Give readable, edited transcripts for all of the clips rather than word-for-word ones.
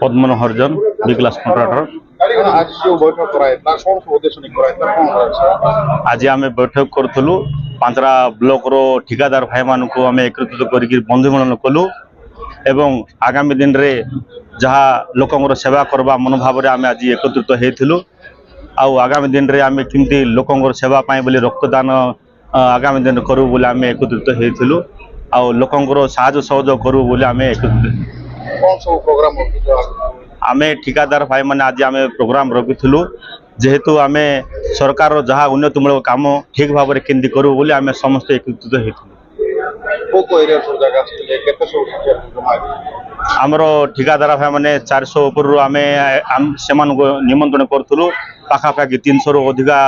पद्मन हरिजन B class contractor. आज आम बैठक करूँ पांचरा ब्लॉक रो ठिकादार भाई मान को आम एकत्रित कर बंधु मिलन कलु एवं आगामी दिन रे जहाँ लोकंर सेवा करवा मनोभाव आम आज एकत्रित होइथिलु। आउ आगामी दिन रे आम किमती लोकंर सेवा पाई बोली रक्तदान आगामी दिन करू बोली आम एकत्रित होइथिलु। आउ लोकंर साहाय्य सहयोग करू बोली आम एकत्रित आम ठिकादार भाई माने आज आम प्रोग्राम रखिलु जेहेतु आम सरकार जहाँ उन्नतिमूलक काम ठीक भाव में केंद्र करू बोली आम समस्त एकत्रित होइथिलु। आमर ठिकादार भाई मैंने 400 ऊपर आम से निमंत्रण करूँ पाखापाखि 300 रु अधिका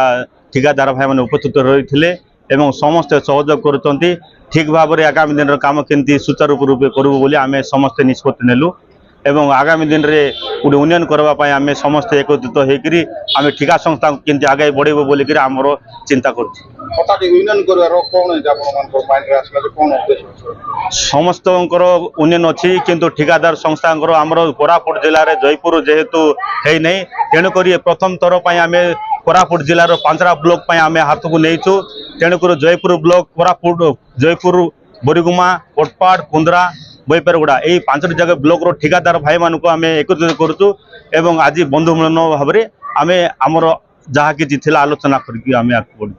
ठिकादार भाई मैंने उपस्थित रही एवं समस्ते सहयोग करुँच ठीक भाव में आगामी दिन काम केमती सुचारू रूपे करूँ बोली आम समस्ते निष्पत्ति नेलु एवं आगामी दिन रे गोटे उन्नयन करने आम समस्ते एकत्रित होकर आम ठिका संस्था केमती आगे बढ़ेबो बोली आमर चिंता कर समस्त उन्नयन अच्छी किंतु ठिकादार संस्था आमर कोरापुट जिले में जयपुर जेहेतु है नहीं तेणुक प्रथम थर पर आम कोरापुट जिलार पांचरा ब्लॉक आम हाथ को नहीं तेणुक जयपुर ब्लॉक कोरापुट जयपुर बोरीगुमा कोटपाड़ कुंद्रा बैपारगुड़ा यही 5टी जगह ब्लॉक रो ठिकादार भाई मान को आम एकत्रित करूँ एवं आज बंधु मिलन भाव में आम आमर जहाँ कि आलोचना करके आम आगे बढ़ू।